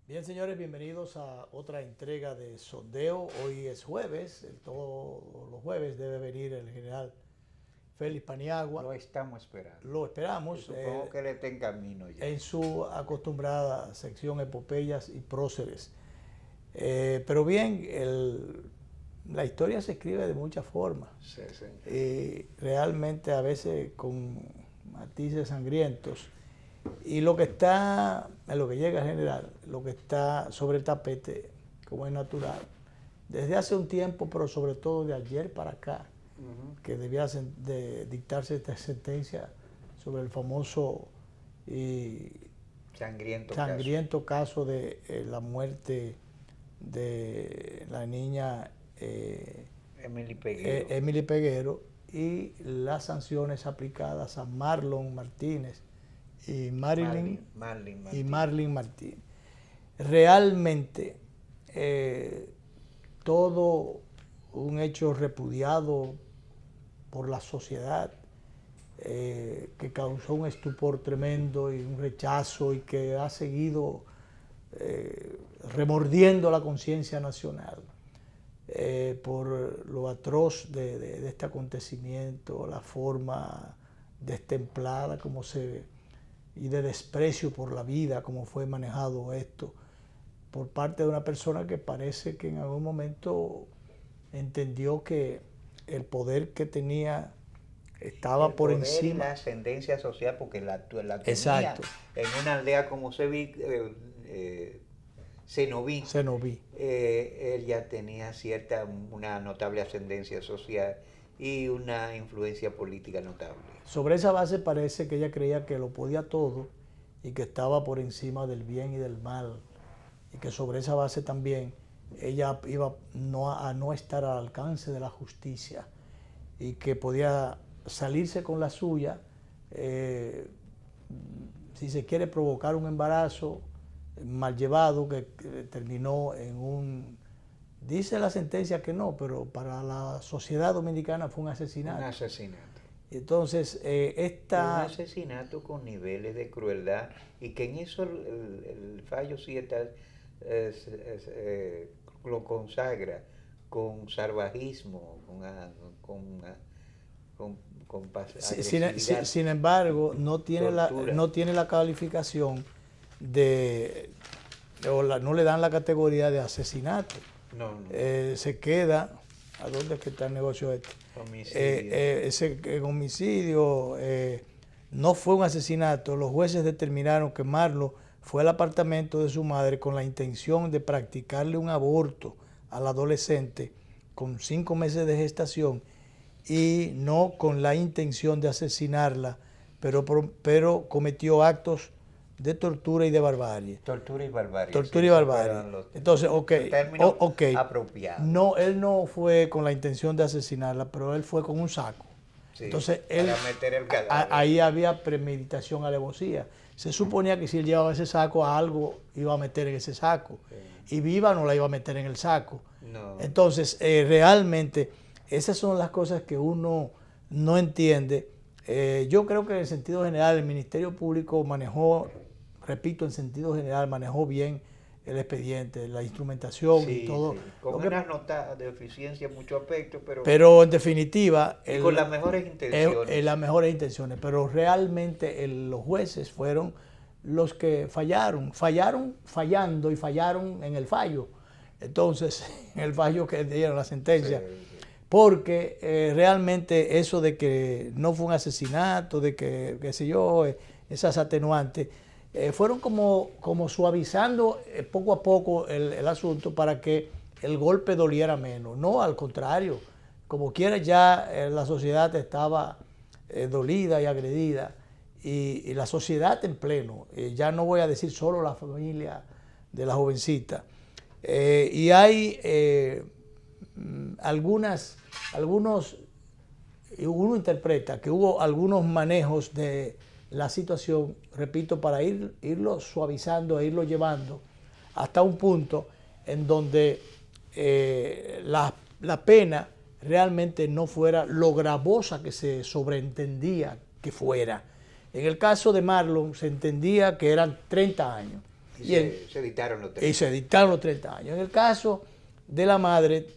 Bien, señores, bienvenidos a otra entrega de Sondeo. Hoy es jueves, todos los jueves debe venir el general Félix Paniagua. Lo estamos esperando. Lo esperamos. Yo supongo que él está en camino ya. En su acostumbrada sección Epopeyas y Próceres. Pero bien, la historia se escribe de muchas formas. Sí, sí. Realmente a veces con matices sangrientos. Y lo que está, en lo que llega a general, lo que está sobre el tapete, como es natural, desde hace un tiempo, pero sobre todo de ayer para acá, que debía de dictarse esta sentencia sobre el famoso y sangriento caso de la muerte de la niña Emily Peguero y las sanciones aplicadas a Marlon Martínez y Marlene Martínez. Realmente todo un hecho repudiado por la sociedad, que causó un estupor tremendo y un rechazo y que ha seguido remordiendo la conciencia nacional por lo atroz de este acontecimiento, la forma destemplada y de desprecio por la vida, como fue manejado esto por parte de una persona que parece que en algún momento entendió que el poder que tenía estaba por encima. Y la ascendencia social, porque la tenía. Exacto. En una aldea como Cenoví, él ya tenía una notable ascendencia social y una influencia política notable. Sobre esa base parece que ella creía que lo podía todo y que estaba por encima del bien y del mal, y que sobre esa base también ella iba a no estar al alcance de la justicia y que podía salirse con la suya, si se quiere, provocar un embarazo mal llevado que terminó en un... Dice la sentencia que no, pero para la sociedad dominicana fue un asesinato. Un asesinato. Entonces, un asesinato con niveles de crueldad, y que en eso el fallo sí está, lo consagra con salvajismo, con agresividad. Sin embargo, no tiene la calificación no le dan la categoría de asesinato. No. Se queda, ¿a dónde es que está el negocio este? Homicidio. Ese homicidio no fue un asesinato. Los jueces determinaron que Marlon fue al apartamento de su madre con la intención de practicarle un aborto al adolescente con 5 meses de gestación y no con la intención de asesinarla, pero cometió actos de tortura y de barbarie. Tortura y barbarie. Tortura y barbarie. Entonces, apropiado. No, él no fue con la intención de asesinarla, pero él fue con un saco. Sí, entonces, para meter el cadáver. Ahí había premeditación, alevosía. Se suponía que si él llevaba ese saco, algo iba a meter en ese saco. Sí. Y viva no la iba a meter en el saco. No. Entonces, realmente, esas son las cosas que uno no entiende. Yo creo que en el sentido general el Ministerio Público manejó, repito, en sentido general, manejó bien el expediente, la instrumentación y todo. Sí. Con unas notas de eficiencia en muchos aspectos, pero en definitiva... con las mejores intenciones. Las mejores intenciones, pero realmente los jueces fueron los que fallaron fallando y fallaron en el fallo. Entonces, en el fallo que dieron la sentencia. Sí. Porque realmente eso de que no fue un asesinato, de que, qué sé yo, esas atenuantes, fueron como suavizando poco a poco el asunto para que el golpe doliera menos. No, al contrario, como quiera ya la sociedad estaba dolida y agredida, y la sociedad en pleno, ya no voy a decir solo la familia de la jovencita. Y hay uno interpreta que hubo algunos manejos de la situación, repito, para irlo suavizando e irlo llevando hasta un punto en donde la pena realmente no fuera lo gravosa que se sobreentendía que fuera. En el caso de Marlon se entendía que eran 30 años. Se dictaron los 30. Y se dictaron los 30 años. En el caso de la madre,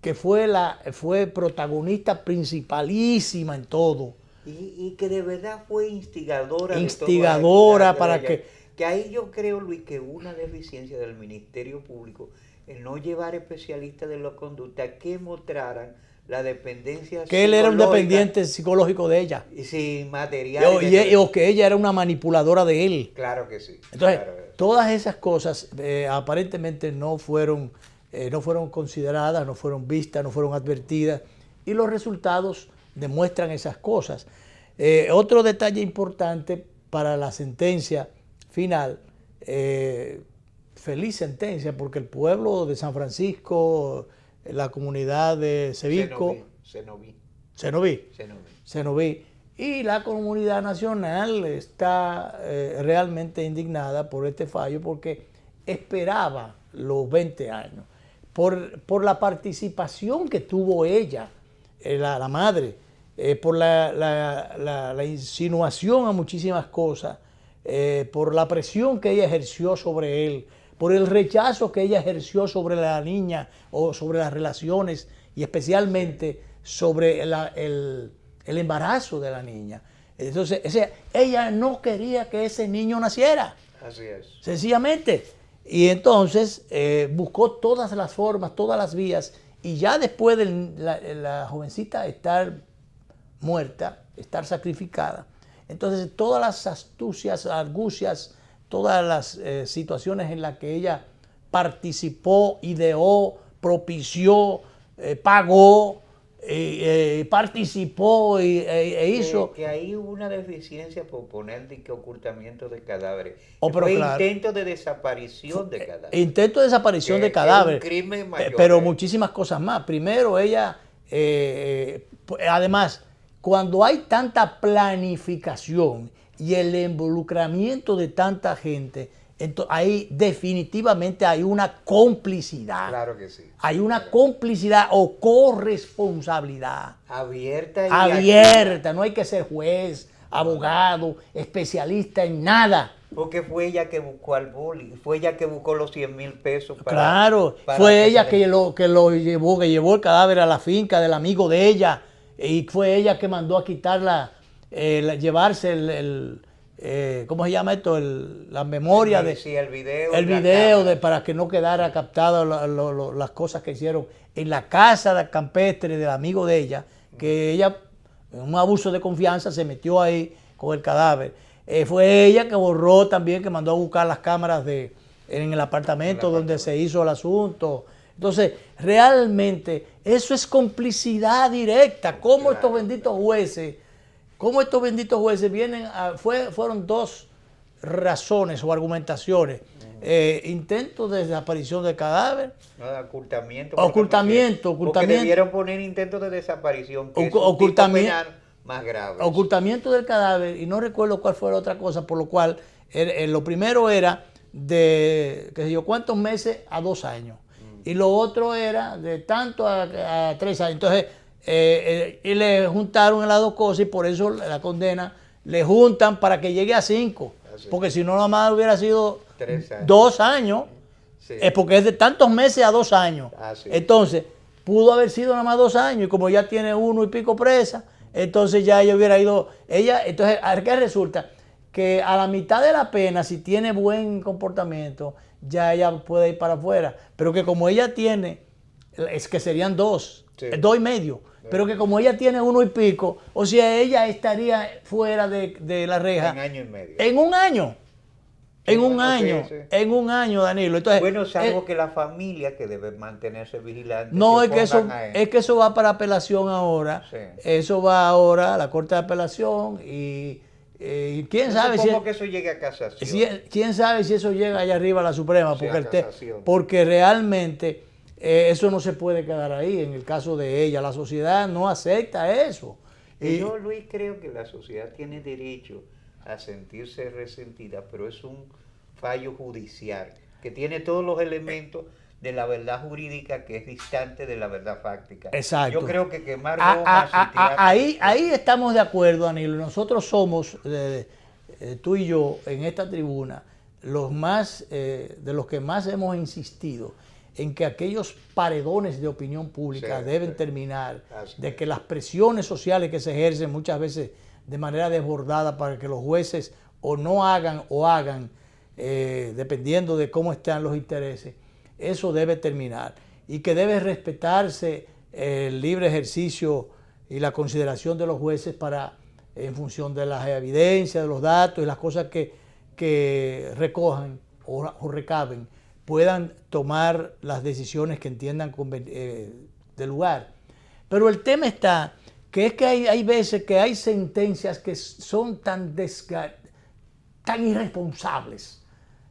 que fue protagonista principalísima en todo. Y que de verdad fue instigadora. Instigadora de para que... Que ahí yo creo, Luis, que una deficiencia del Ministerio Público el no llevar especialistas de la conducta que mostraran la dependencia que él era un dependiente psicológico de ella. Y sin material. O que ella era una manipuladora de él. Claro que sí. Entonces, claro. Todas esas cosas aparentemente no fueron consideradas, no fueron vistas, no fueron advertidas. Y los resultados demuestran esas cosas. Otro detalle importante para la sentencia final, feliz sentencia, porque el pueblo de San Francisco, la comunidad de Cevico, Cenoví, y la comunidad nacional está realmente indignada por este fallo, porque esperaba los 20 años, por la participación que tuvo ella, la madre, por la insinuación a muchísimas cosas, por la presión que ella ejerció sobre él, por el rechazo que ella ejerció sobre la niña o sobre las relaciones y especialmente sobre el embarazo de la niña. Entonces, ella no quería que ese niño naciera. Así es. Sencillamente. Y entonces buscó todas las formas, todas las vías, y ya después de la jovencita estar muerta, estar sacrificada, entonces todas las astucias, argucias, todas las situaciones en las que ella participó, ideó, propició, pagó, participó e hizo. Que hay una deficiencia por poner de que ocultamiento de cadáveres. Fue intento de desaparición de cadáveres. Intento de desaparición de cadáveres. Es un crimen mayor. Pero muchísimas cosas más. Primero, ella, además, cuando hay tanta planificación y el involucramiento de tanta gente, entonces ahí definitivamente hay una complicidad. Claro que sí. Hay una complicidad o corresponsabilidad. Abierta. No hay que ser juez, abogado, especialista en nada. Porque fue ella que buscó al boli, fue ella que buscó los 100,000 pesos. Fue ella que lo llevó, que llevó el cadáver a la finca del amigo de ella, y fue ella que mandó a quitarla, llevarse ¿cómo se llama esto? La memoria el video. El video para que no quedara captado las cosas que hicieron en la casa campestre del amigo de ella, que ella, en un abuso de confianza, se metió ahí con el cadáver. Fue ella que borró también, que mandó a buscar las cámaras en el apartamento donde se hizo el asunto. Entonces, realmente, eso es complicidad directa. ¿Cómo estos benditos jueces vienen fueron dos razones o argumentaciones? Intento de desaparición del cadáver. Ocultamiento. Porque debieron poner intento de desaparición, que ocultamiento, es un tipo penal más grave. Ocultamiento del cadáver, y no recuerdo cuál fue la otra cosa, por lo cual lo primero era de, qué sé yo, cuántos meses a 2 años. Y lo otro era de tanto a 3 años. Entonces, y le juntaron las dos cosas, y por eso la condena le juntan para que llegue a 5. Porque si no, nada más hubiera sido 2 años. Sí. Porque es de tantos meses a 2 años. Entonces, pudo haber sido nada más 2 años, y como ya tiene 1 y pico presa, entonces ya ella hubiera ido. Entonces, ¿qué resulta? Que a la mitad de la pena, si tiene buen comportamiento, ya ella puede ir para afuera. Pero que como ella tiene, es que serían 2, 2 y medio. Pero que como ella tiene 1 y pico, o sea, ella estaría fuera de la reja. En año y medio. En un año. En un año, Danilo. Entonces, bueno, salvo que la familia, que debe mantenerse vigilante. No, es que eso va para apelación ahora. Sí. Eso va ahora a la Corte de Apelación y quién sabe si que eso llegue a casación. Quién sabe si eso llega allá arriba a la Suprema, porque realmente eso no se puede quedar ahí. En el caso de ella, la sociedad no acepta eso. Yo, Luis, creo que la sociedad tiene derecho a sentirse resentida, pero es un fallo judicial. que tiene todos los elementos de la verdad jurídica que es distante de la verdad fáctica. Exacto. Yo creo que quemar gomas y tirar... Ahí estamos de acuerdo, Danilo. Nosotros somos, tú y yo, en esta tribuna, de los que más hemos insistido en que aquellos paredones de opinión pública deben terminar, de que las presiones sociales que se ejercen muchas veces de manera desbordada para que los jueces o no hagan o hagan, dependiendo de cómo están los intereses, eso debe terminar y que debe respetarse el libre ejercicio y la consideración de los jueces en función de las evidencias, de los datos y las cosas que recojan o recaben, puedan tomar las decisiones que entiendan de lugar. Pero el tema está que es que hay veces que hay sentencias que son tan irresponsables,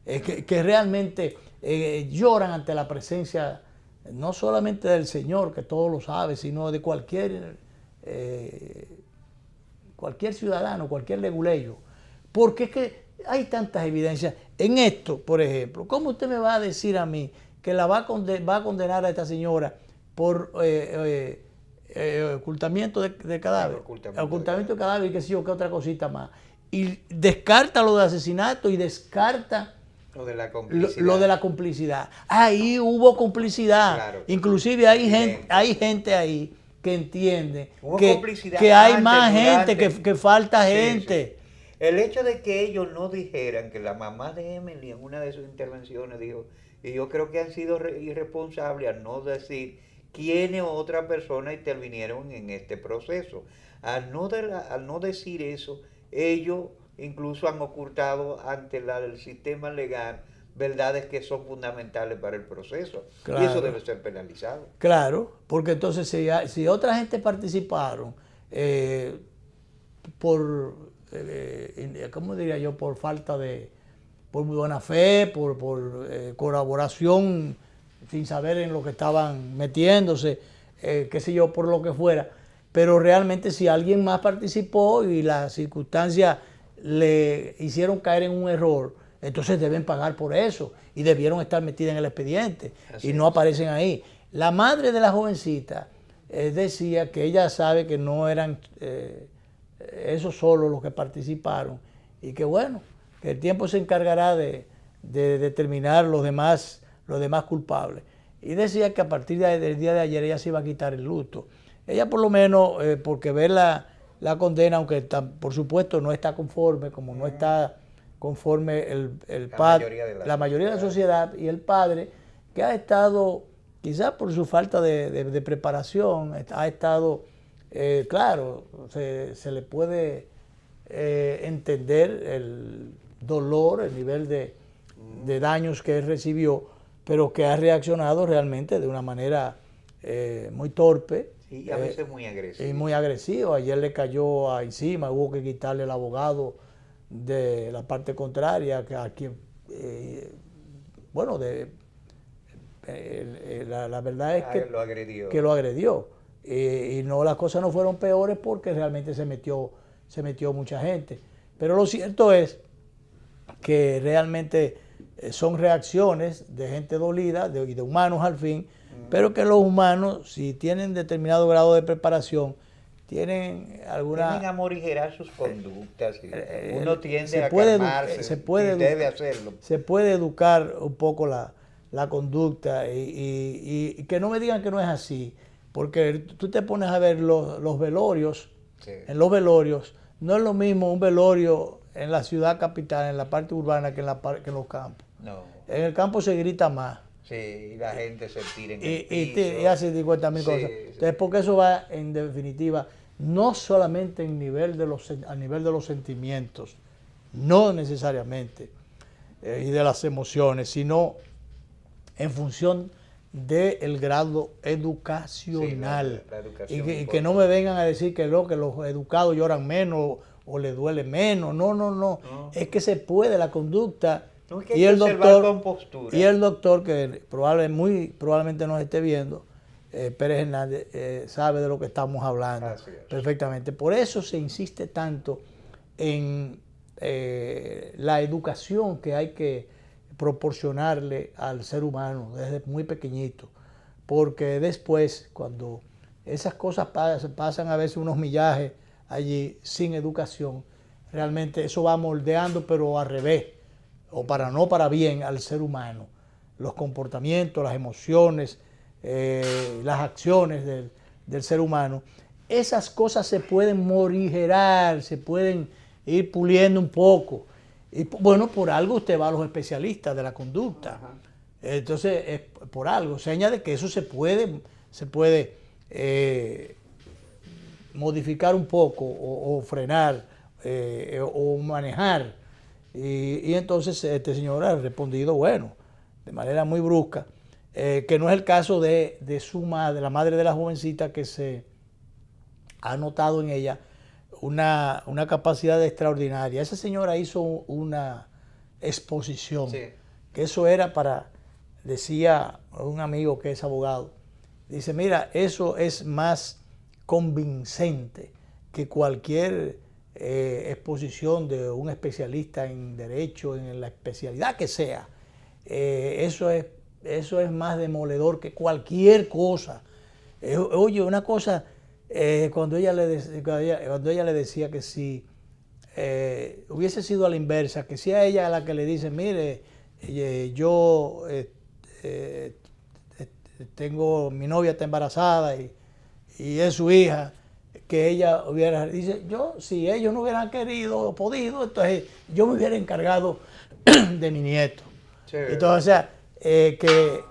que realmente lloran ante la presencia no solamente del Señor, que todo lo sabe, sino de cualquier ciudadano, cualquier leguleyo. Porque es que hay tantas evidencias. En esto, por ejemplo, ¿cómo usted me va a decir a mí que va a condenar a esta señora por ocultamiento de cadáver? Ocultamiento de cadáver y qué sé yo, qué otra cosita más. Y descarta lo de asesinato y descarta lo de la complicidad. Ahí hubo complicidad. Claro. Inclusive hay gente ahí que entiende que hay más gente, que falta gente. Sí. El hecho de que ellos no dijeran, que la mamá de Emily en una de sus intervenciones dijo, y yo creo que han sido irresponsables al no decir quiénes o otras personas intervinieron en este proceso. Al no decir eso, ellos incluso han ocultado ante el sistema legal verdades que son fundamentales para el proceso. Claro. Y eso debe ser penalizado. Claro, porque entonces si otra gente participaron ¿cómo diría yo? Por muy buena fe, por colaboración sin saber en lo que estaban metiéndose, qué sé yo, por lo que fuera. Pero realmente si alguien más participó y las circunstancias le hicieron caer en un error, entonces deben pagar por eso y debieron estar metidas en el expediente. Así y no aparecen ahí. La madre de la jovencita decía que ella sabe que no eran esos solo los que participaron y que bueno, que el tiempo se encargará de determinar los demás culpables. Y decía que a partir del día de ayer ella se iba a quitar el luto. Ella por lo menos, porque ver la condena, aunque por supuesto no está conforme, como no está conforme la mayoría de la sociedad y el padre, que ha estado, quizás por su falta de preparación, ha estado, claro, se le puede entender el dolor, el nivel de daños que él recibió, pero que ha reaccionado realmente de una manera muy torpe. Y a veces muy agresivo. Y muy agresivo. Ayer le cayó encima, hubo que quitarle el abogado de la parte contraria, a quien, bueno, la verdad es que lo agredió. Y no, las cosas no fueron peores porque realmente se metió mucha gente. Pero lo cierto es que realmente son reacciones de gente dolida y de humanos al fin, pero que los humanos, si tienen determinado grado de preparación, tienen a morigerar sus conductas. Uno tiende a calmarse y debe hacerlo. Se puede educar un poco la conducta y que no me digan que no es así, porque tú te pones a ver los velorios. Sí. En los velorios no es lo mismo un velorio en la ciudad capital, en la parte urbana, que en los campos. No. En el campo se grita más. Sí, y la gente se tira en el piso. Y hace 50.000 cosas. Entonces, porque eso va, en definitiva, no solamente a nivel de los sentimientos, no necesariamente, y de las emociones, sino en función del grado educacional. Sí, la educación y que no me vengan a decir que los educados lloran menos o les duele menos. No. Es que se puede, la conducta. No, es que y el doctor, que muy probablemente nos esté viendo, Pérez Hernández, sabe de lo que estamos hablando perfectamente. Por eso se insiste tanto en la educación que hay que proporcionarle al ser humano desde muy pequeñito, porque después, cuando esas cosas pasan a veces unos millajes allí sin educación, realmente eso va moldeando, pero al revés, o no para bien al ser humano. Los comportamientos, las emociones, las acciones del ser humano, esas cosas se pueden morigerar, se pueden ir puliendo un poco. Y bueno, por algo usted va a los especialistas de la conducta. Ajá. Entonces, es por algo. Seña de que eso se puede modificar un poco o frenar o manejar. Y entonces este señor ha respondido, bueno, de manera muy brusca, que no es el caso de su madre, la madre de la jovencita, que se ha notado en ella una capacidad extraordinaria. Esa señora hizo una exposición, sí, que eso era para, decía un amigo que es abogado, dice, mira, eso es más convincente que cualquier exposición de un especialista en derecho, en la especialidad que sea. Eso es más demoledor que cualquier cosa. Oye, una cosa, cuando ella le decía que si hubiese sido a la inversa, que si a ella a la que le dice, mire, yo tengo, mi novia está embarazada y es su hija, que ella hubiera, dice, si ellos no hubieran querido o podido, entonces yo me hubiera encargado de mi nieto. Sí. Entonces, o sea, que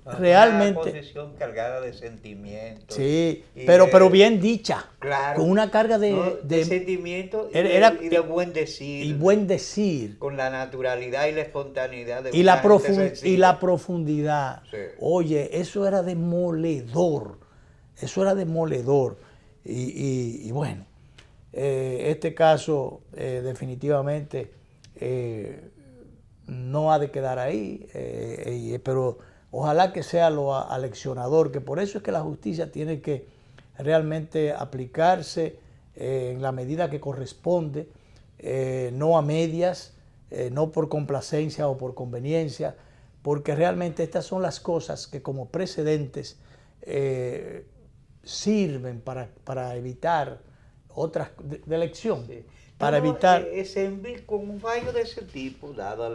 realmente... Una posición cargada de sentimientos. Sí, pero bien dicha. Claro. Con una carga de sentimientos y de buen decir. Y buen decir. Con la naturalidad y la espontaneidad de y la profundidad. Sí. Oye, eso era demoledor. Eso era demoledor. Y bueno, este caso definitivamente no ha de quedar ahí, pero ojalá que sea lo aleccionador, que por eso es que la justicia tiene que realmente aplicarse en la medida que corresponde, no a medias, no por complacencia o por conveniencia, porque realmente estas son las cosas que como precedentes sirven para evitar otras de elección. Sí. Para evitar... con un fallo de ese tipo, dado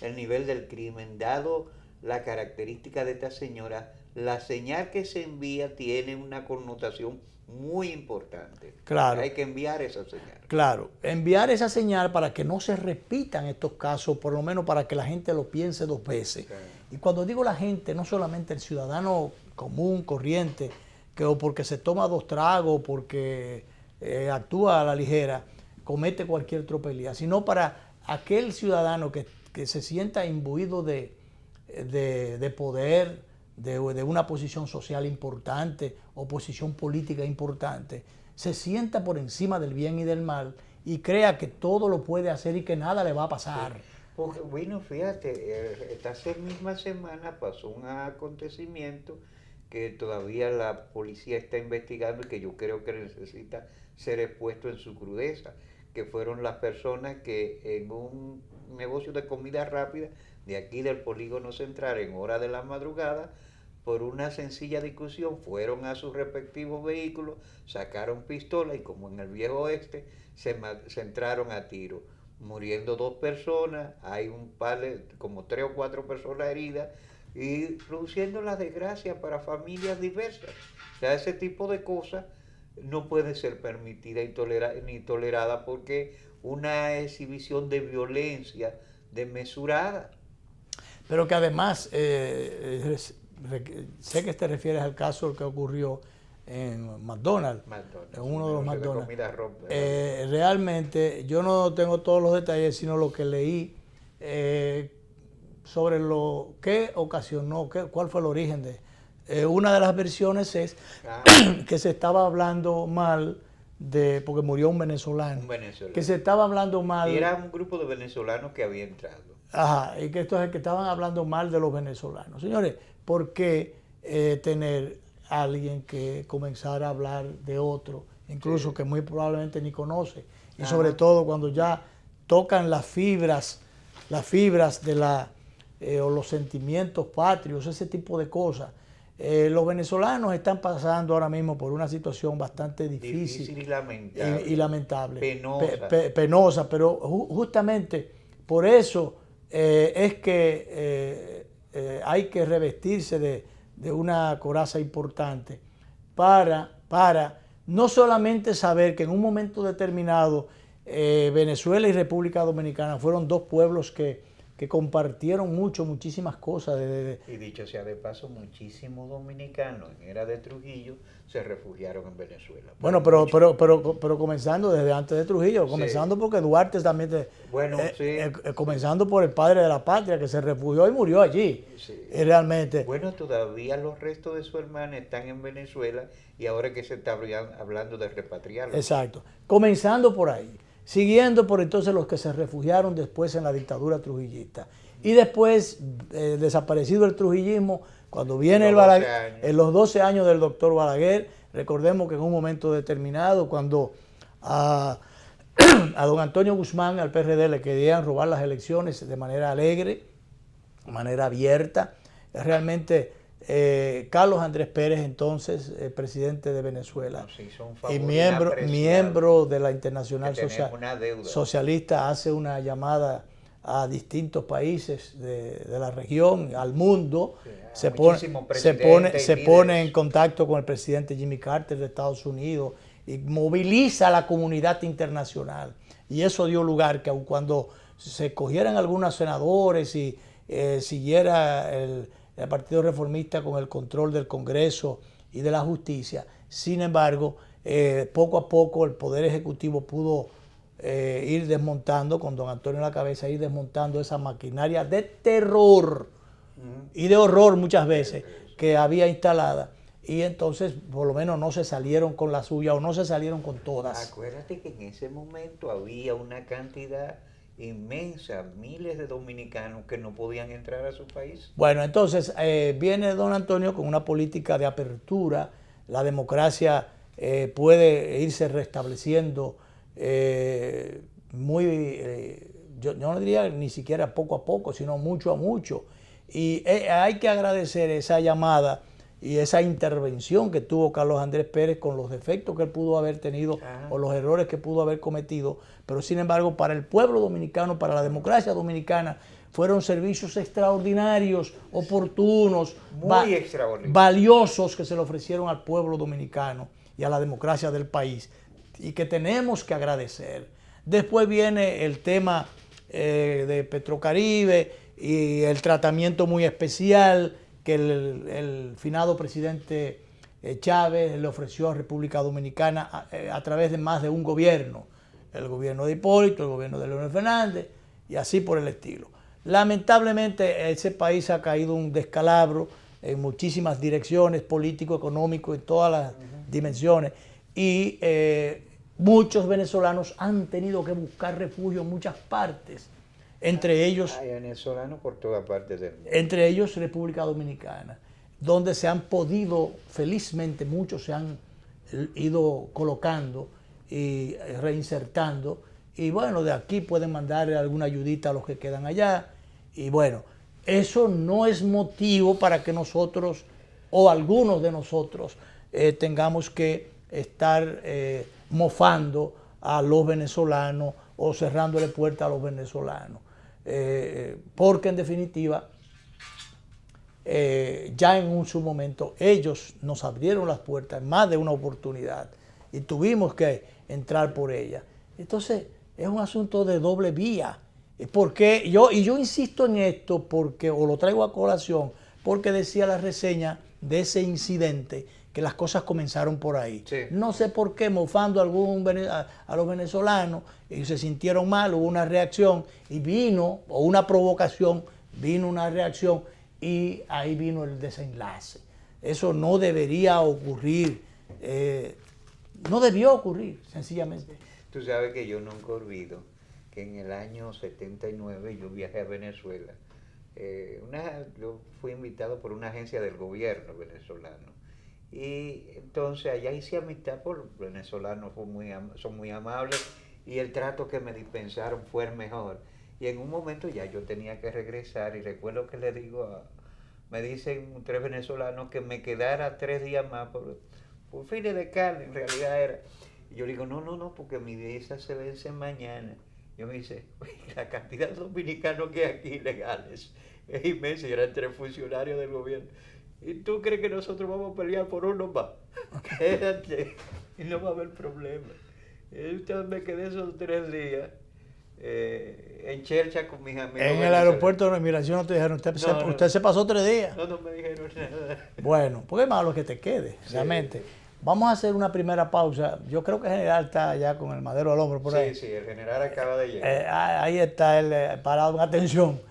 el nivel del crimen, dado la característica de esta señora, la señal que se envía tiene una connotación muy importante. Claro. Hay que enviar esa señal. Claro, enviar esa señal para que no se repitan estos casos, por lo menos para que la gente lo piense dos veces. Okay. Y cuando digo la gente, no solamente el ciudadano común, corriente, que o porque se toma 2 tragos, o porque actúa a la ligera, comete cualquier tropelía, sino para aquel ciudadano que se sienta imbuido de poder, de una posición social importante o posición política importante, se sienta por encima del bien y del mal y crea que todo lo puede hacer y que nada le va a pasar. Sí. Porque, bueno, fíjate, esta misma semana pasó un acontecimiento que todavía la policía está investigando y que yo creo que necesita ser expuesto en su crudeza, que fueron las personas que en un negocio de comida rápida de aquí del Polígono Central en hora de la madrugada, por una sencilla discusión, fueron a sus respectivos vehículos, sacaron pistolas y como en el viejo oeste, se entraron a tiro, muriendo 2 personas, hay un par como 3 o 4 personas heridas y produciendo la desgracia para familias diversas. O sea, ese tipo de cosas no puede ser permitida ni tolerada porque una exhibición de violencia desmesurada. Pero que además, sé que te refieres al caso que ocurrió en McDonald's, en uno de los McDonald's. Realmente yo no tengo todos los detalles, sino lo que leí sobre lo que ocasionó, cuál fue el origen de... una de las versiones es que se estaba hablando mal porque murió un venezolano. Que se estaba hablando mal... Y era un grupo de venezolanos que había entrado. Ajá, y que que estaban hablando mal de los venezolanos. Señores, ¿por qué tener a alguien que comenzara a hablar de otro, incluso sí, que muy probablemente ni conoce? Y sobre todo cuando ya tocan las fibras las fibras de o los sentimientos patrios, ese tipo de cosas. Los venezolanos están pasando ahora mismo por una situación bastante difícil y lamentable. Penosa. Penosa, pero justamente por eso es que hay que revestirse de una coraza importante para no solamente saber que en un momento determinado Venezuela y República Dominicana fueron dos pueblos que compartieron muchísimas cosas. Y dicho sea de paso, muchísimos dominicanos en era de Trujillo se refugiaron en Venezuela. Bueno, pero comenzando desde antes de Trujillo, comenzando porque Duarte también, comenzando por el padre de la patria que se refugió y murió allí. Sí. Realmente. Bueno, todavía los restos de su hermana están en Venezuela y ahora que se está hablando de repatriarlos. Exacto. Comenzando por ahí. Siguiendo por entonces los que se refugiaron después en la dictadura trujillista. Y después, desaparecido el trujillismo, cuando viene en los 12 años del doctor Balaguer, recordemos que en un momento determinado, cuando a don Antonio Guzmán, al PRD, le querían robar las elecciones de manera alegre, de manera abierta, realmente Carlos Andrés Pérez, entonces presidente de Venezuela y miembro de la Internacional Socialista, hace una llamada a distintos países de la región, al mundo, se pone en contacto con el presidente Jimmy Carter de Estados Unidos y moviliza a la comunidad internacional. Y eso dio lugar que aun cuando se cogieran algunos senadores y siguiera el Partido Reformista con el control del Congreso y de la justicia, sin embargo, poco a poco el Poder Ejecutivo pudo ir desmontando, con don Antonio en la cabeza, ir desmontando esa maquinaria de terror y de horror muchas veces que había instalada. Y entonces, por lo menos, no se salieron con la suya o no se salieron con todas. Acuérdate que en ese momento había una cantidad inmensa, miles de dominicanos que no podían entrar a su país. Bueno, entonces viene don Antonio con una política de apertura, la democracia puede irse restableciendo yo no diría ni siquiera poco a poco, sino mucho a mucho. Y hay que agradecer esa llamada y esa intervención que tuvo Carlos Andrés Pérez con los defectos que él pudo haber tenido o los errores que pudo haber cometido, pero sin embargo para el pueblo dominicano, para la democracia dominicana, fueron servicios extraordinarios, oportunos, muy extraordinarios, valiosos que se le ofrecieron al pueblo dominicano y a la democracia del país y que tenemos que agradecer. Después viene el tema de Petrocaribe y el tratamiento muy especial que el finado presidente Chávez le ofreció a República Dominicana a través de más de un gobierno, el gobierno de Hipólito, el gobierno de Leonel Fernández y así por el estilo. Lamentablemente ese país ha caído un descalabro en muchísimas direcciones, político, económico, en todas las dimensiones y muchos venezolanos han tenido que buscar refugio en muchas partes. Entre ellos, hay venezolanos por todas partes del mundo. Entre ellos República Dominicana, donde se han podido, felizmente muchos se han ido colocando y reinsertando. Y bueno, de aquí pueden mandar alguna ayudita a los que quedan allá. Y bueno, eso no es motivo para que nosotros, o algunos de nosotros, tengamos que estar mofando a los venezolanos o cerrándole puertas a los venezolanos. Porque en definitiva ya en su momento ellos nos abrieron las puertas en más de una oportunidad y tuvimos que entrar por ellas. Entonces es un asunto de doble vía, porque yo insisto en esto porque, o lo traigo a colación, porque decía la reseña de ese incidente que las cosas comenzaron por ahí. Sí. No sé por qué, mofando a los venezolanos, y se sintieron mal, hubo una reacción, y vino, o una provocación, vino una reacción, y ahí vino el desenlace. Eso no debería ocurrir, no debió ocurrir, sencillamente. Tú sabes que yo nunca olvido que en el año 79 yo viajé a Venezuela. Yo fui invitado por una agencia del gobierno venezolano. Y entonces allá hice amistad por venezolanos, son muy amables y el trato que me dispensaron fue el mejor. Y en un momento ya yo tenía que regresar y recuerdo que le digo me dicen 3 venezolanos que me quedara 3 días más por fines de carne, en realidad era. Y yo le digo, no, porque mi visa se vence mañana. Yo me dice, la cantidad de dominicanos que hay aquí legales es inmensa, y eran 3 funcionarios del gobierno. ¿Y tú crees que nosotros vamos a pelear por uno más? Quédate y no va a haber problema. Entonces me quedé esos 3 días en Chelcha con mis amigos. En el aeropuerto de la inmigración no te dijeron, usted se pasó 3 días. No me dijeron nada. Bueno, pues es malo que te quede, realmente. Sí. Vamos a hacer una primera pausa. Yo creo que el general está ya con el madero al hombro por ahí. Sí, el general acaba de llegar. Ahí está él parado en atención.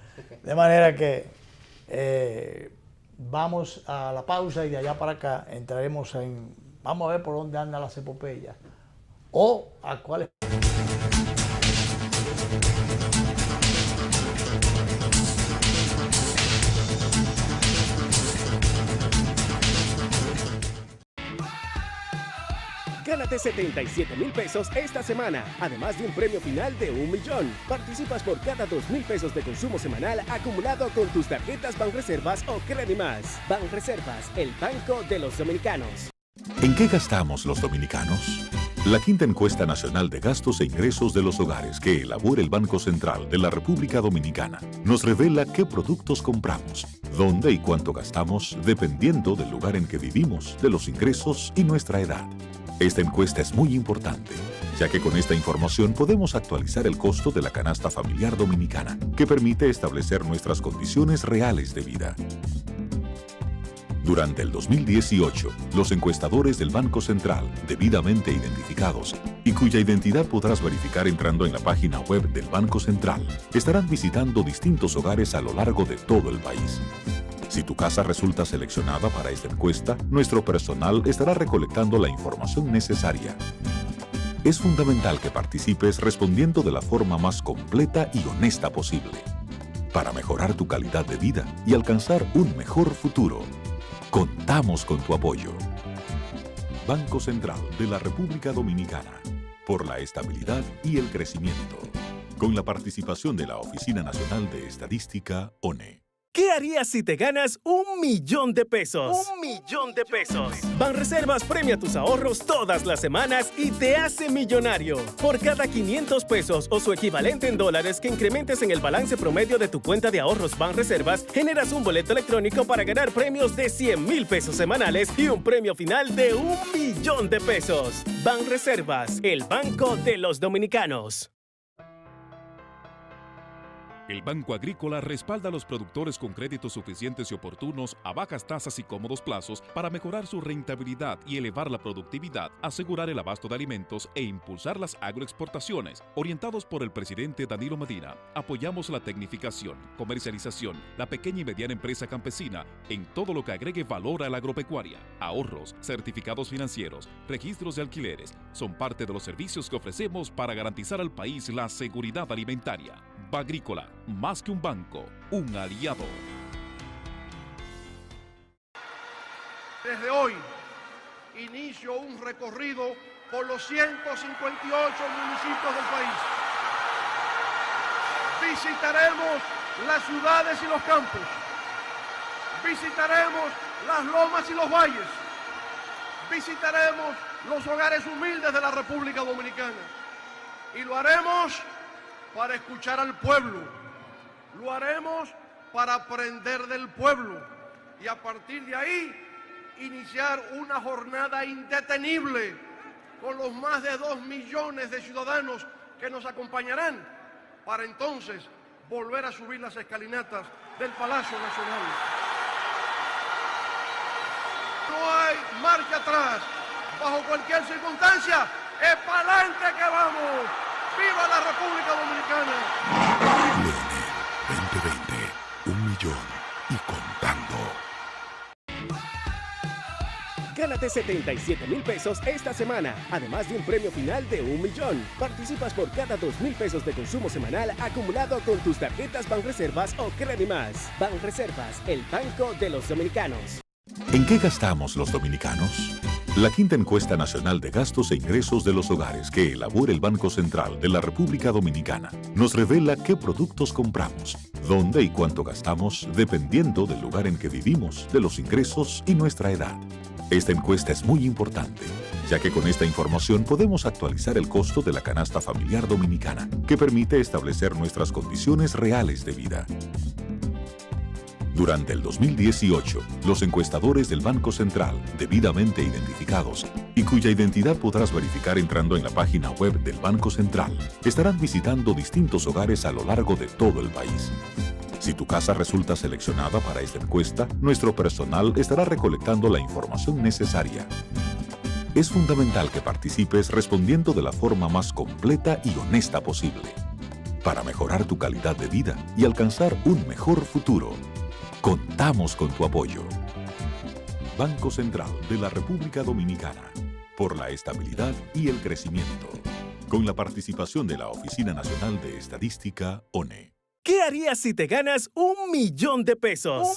De manera que vamos a la pausa y de allá para acá entraremos en... Vamos a ver por dónde andan las epopeyas. O a cuáles... Gánate 77,000 pesos esta semana, además de un premio final de 1 millón. Participas por cada 2,000 pesos de consumo semanal acumulado con tus tarjetas Banreservas o Credimas. Banreservas, el banco de los dominicanos. ¿En qué gastamos los dominicanos? La quinta encuesta nacional de gastos e ingresos de los hogares que elabora el Banco Central de la República Dominicana nos revela qué productos compramos, dónde y cuánto gastamos dependiendo del lugar en que vivimos, de los ingresos y nuestra edad. Esta encuesta es muy importante, ya que con esta información podemos actualizar el costo de la canasta familiar dominicana, que permite establecer nuestras condiciones reales de vida. Durante el 2018, los encuestadores del Banco Central, debidamente identificados y cuya identidad podrás verificar entrando en la página web del Banco Central, estarán visitando distintos hogares a lo largo de todo el país. Si tu casa resulta seleccionada para esta encuesta, nuestro personal estará recolectando la información necesaria. Es fundamental que participes respondiendo de la forma más completa y honesta posible, para mejorar tu calidad de vida y alcanzar un mejor futuro. Contamos con tu apoyo. Banco Central de la República Dominicana, por la estabilidad y el crecimiento. Con la participación de la Oficina Nacional de Estadística, ONE. ¿Qué harías si te ganas 1 millón de pesos? ¡1 millón de pesos! Banreservas premia tus ahorros todas las semanas y te hace millonario. Por cada 500 pesos o su equivalente en dólares que incrementes en el balance promedio de tu cuenta de ahorros Banreservas, generas un boleto electrónico para ganar premios de 100,000 pesos semanales y un premio final de 1 millón de pesos. Banreservas, el banco de los dominicanos. El Banco Agrícola respalda a los productores con créditos suficientes y oportunos a bajas tasas y cómodos plazos para mejorar su rentabilidad y elevar la productividad, asegurar el abasto de alimentos e impulsar las agroexportaciones. Orientados por el presidente Danilo Medina, apoyamos la tecnificación, comercialización, la pequeña y mediana empresa campesina en todo lo que agregue valor a la agropecuaria. Ahorros, certificados financieros, registros de alquileres son parte de los servicios que ofrecemos para garantizar al país la seguridad alimentaria. Bagrícola, más que un banco, un aliado. Desde hoy inicio un recorrido por los 158 municipios del país. Visitaremos las ciudades y los campos. Visitaremos las lomas y los valles. Visitaremos los hogares humildes de la República Dominicana. Y lo haremos para escuchar al pueblo, lo haremos para aprender del pueblo y a partir de ahí iniciar una jornada indetenible con los más de 2 millones de ciudadanos que nos acompañarán para entonces volver a subir las escalinatas del Palacio Nacional. No hay marcha atrás, bajo cualquier circunstancia, es para adelante que vamos. ¡Viva la República Dominicana! Leonel 2020, 1 millón y contando. Gánate 77,000 pesos esta semana, además de un premio final de 1 millón. Participas por cada 2,000 pesos de consumo semanal acumulado con tus tarjetas Banreservas o Credimas. Banreservas, el banco de los dominicanos. ¿En qué gastamos los dominicanos? La quinta encuesta nacional de gastos e ingresos de los hogares que elabora el Banco Central de la República Dominicana nos revela qué productos compramos, dónde y cuánto gastamos dependiendo del lugar en que vivimos, de los ingresos y nuestra edad. Esta encuesta es muy importante, ya que con esta información podemos actualizar el costo de la canasta familiar dominicana, que permite establecer nuestras condiciones reales de vida. Durante el 2018, los encuestadores del Banco Central, debidamente identificados y cuya identidad podrás verificar entrando en la página web del Banco Central, estarán visitando distintos hogares a lo largo de todo el país. Si tu casa resulta seleccionada para esta encuesta, nuestro personal estará recolectando la información necesaria. Es fundamental que participes respondiendo de la forma más completa y honesta posible, para mejorar tu calidad de vida y alcanzar un mejor futuro. Contamos con tu apoyo. Banco Central de la República Dominicana, por la estabilidad y el crecimiento. Con la participación de la Oficina Nacional de Estadística, ONE. ¿Qué harías si te ganas $1.000.000 de pesos?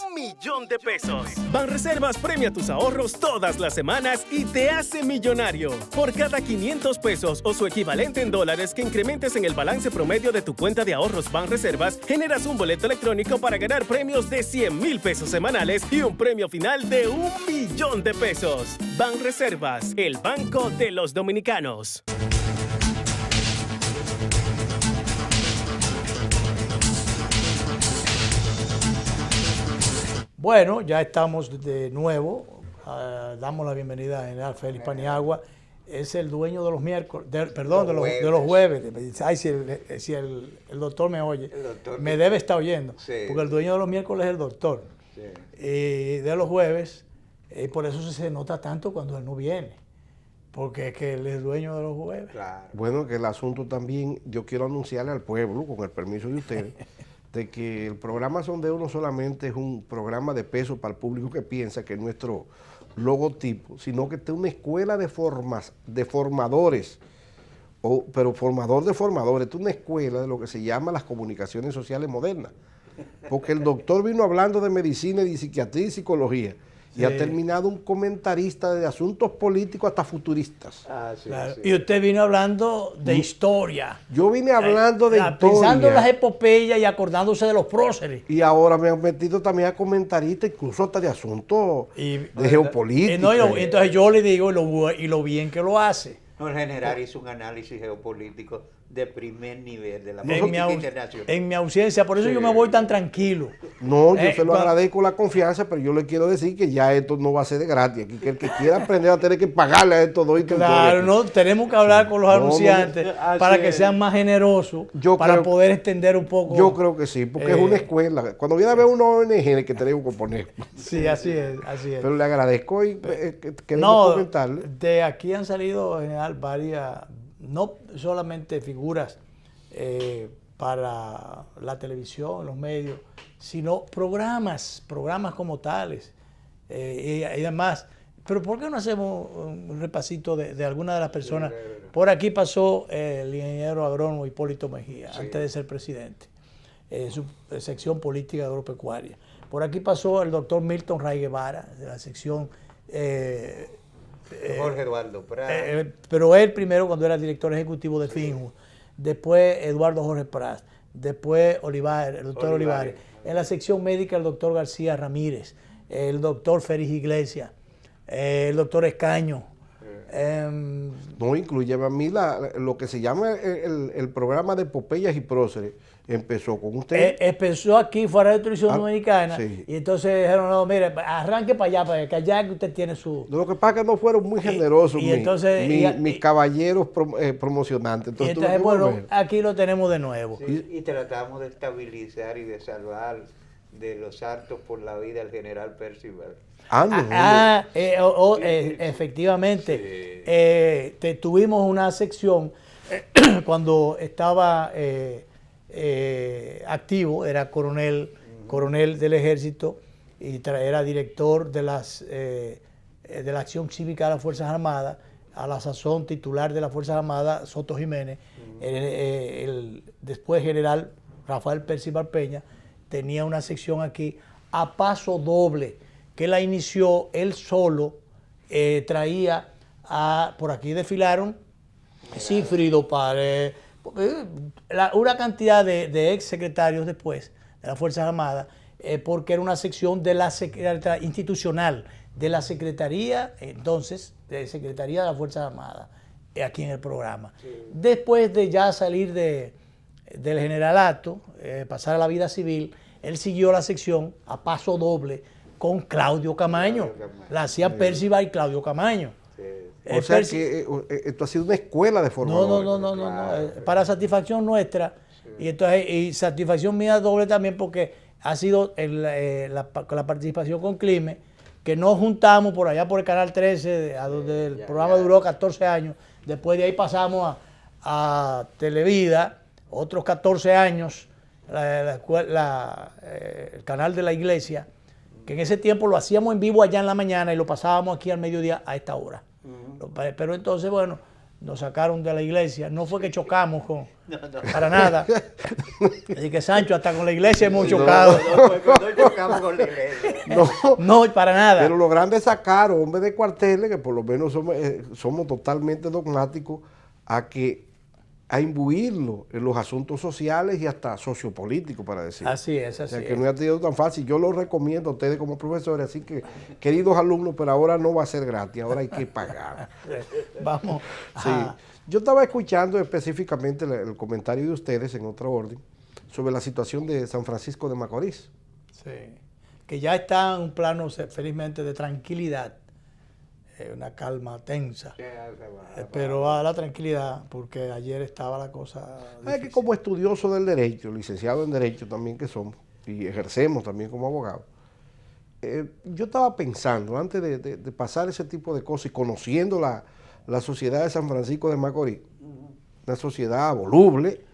Banreservas premia tus ahorros todas las semanas y te hace millonario. Por cada 500 pesos o su equivalente en dólares que incrementes en el balance promedio de tu cuenta de ahorros Banreservas, generas un boleto electrónico para ganar premios de 100,000 pesos semanales y un premio final de $1.000.000 de pesos. Banreservas, el banco de los dominicanos. Bueno, ya estamos de nuevo. Damos la bienvenida al general Félix Paniagua. Es el dueño de los miércoles, de los jueves. Ay, si el doctor me oye, me debe estar oyendo. Sí. Porque el dueño de los miércoles es el doctor. Sí. Y de los jueves, por eso se nota tanto cuando él no viene. Porque es que él es dueño de los jueves. Claro. Bueno, que el asunto también, yo quiero anunciarle al pueblo, con el permiso de ustedes, de que el programa Sondeo no solamente es un programa de peso para el público que piensa que es nuestro logotipo, sino que es una escuela de formadores, pero formador de formadores, es una escuela de lo que se llama las comunicaciones sociales modernas, porque el doctor vino hablando de medicina y de psiquiatría y psicología, y ha terminado un comentarista de asuntos políticos hasta futuristas. Sí, claro. Sí. Y usted vino hablando de historia. Yo vine hablando de historia. Pensando en las epopeyas y acordándose de los próceres. Y ahora me han metido también a comentarista, incluso hasta de asuntos de geopolítica. Entonces yo le digo, y lo bien que lo hace. No, el general hizo un análisis geopolítico de primer nivel de la política internacional. En mi ausencia, por eso yo me voy tan tranquilo. No, yo se lo agradezco la confianza, pero yo le quiero decir que ya esto no va a ser de gratis. Aquí que el que quiera aprender va a tener que pagarle a estos dos instructores. Claro, no, tenemos que hablar con los anunciantes para que sean más generosos, para poder extender un poco. Yo creo que sí, porque es una escuela. Cuando viene a ver una ONG que tenemos que poner. Sí, así es. Pero le agradezco y queremos comentarle. De aquí han salido, en general, varias, no solamente figuras para la televisión, los medios, sino programas como tales. Y además, pero ¿por qué no hacemos un repasito de alguna de las personas? Por aquí pasó el ingeniero agrónomo Hipólito Mejía, antes de ser presidente, su sección política agropecuaria. Por aquí pasó el doctor Milton Ray Guevara, de la sección... Jorge Eduardo Prat. Pero él primero cuando era director ejecutivo de Finju, después Eduardo Jorge Prat, después el doctor Olivares. En la sección médica el doctor García Ramírez, el doctor Félix Iglesias, el doctor Escaño. No, incluye a mí lo que se llama el programa de epopeyas y próceres. Empezó con usted. Empezó aquí fuera de Televisión Dominicana. Sí. Y entonces dijeron, no, mire, arranque para allá, para que allá que usted tiene su... Lo que pasa es que no fueron muy generosos mis caballeros promocionantes. Entonces bueno, aquí lo tenemos de nuevo. Sí, y tratamos de estabilizar y de salvar de los hartos por la vida al general Percival. Efectivamente. Tuvimos una sección cuando estaba activo, era coronel del ejército y era director de la acción cívica de las Fuerzas Armadas, a la sazón titular de las Fuerzas Armadas, Soto Jiménez. Después general Rafael Percival Peña tenía una sección aquí a paso doble, que la inició él solo traía por aquí desfilaron Sigfrido Páez, una cantidad de ex secretarios después de las Fuerzas Armadas, porque era una sección de la institucional de la Secretaría, entonces, de Secretaría de las Fuerzas Armadas, aquí en el programa. Sí. Después de ya salir del generalato, pasar a la vida civil, él siguió la sección a paso doble con Claudio Camaño. La hacía Percival y Claudio Camaño. Sí. O sea que esto ha sido una escuela de formadores. No. Para satisfacción nuestra, sí. y satisfacción mía doble también, porque ha sido la participación con Clime, que nos juntamos por allá por el Canal 13, a donde el programa duró 14 años. Después de ahí pasamos a Televida, otros 14 años, el canal de la iglesia, que en ese tiempo lo hacíamos en vivo allá en la mañana y lo pasábamos aquí al mediodía a esta hora. Pero entonces, bueno, nos sacaron de la iglesia. No fue que chocamos para nada. Así que Sancho, hasta con la iglesia hemos chocado. No chocamos con la iglesia. No, para nada. Pero los grandes sacaron hombres de cuarteles, que por lo menos somos totalmente dogmáticos, a imbuirlo en los asuntos sociales y hasta sociopolíticos, para decir. Así es, así. O sea, que no ha sido tan fácil. Yo lo recomiendo a ustedes como profesores, así que, queridos alumnos, pero ahora no va a ser gratis, ahora hay que pagar. Vamos. Sí. Yo estaba escuchando específicamente el comentario de ustedes, en otro orden, sobre la situación de San Francisco de Macorís. Sí, que ya está en un plano, felizmente, de tranquilidad. Una calma tensa, pero a la tranquilidad, porque ayer estaba la cosa difícil. Es que como estudioso del derecho, licenciado en derecho también que somos, y ejercemos también como abogados, yo estaba pensando, antes de pasar ese tipo de cosas y conociendo la sociedad de San Francisco de Macorís, una sociedad voluble,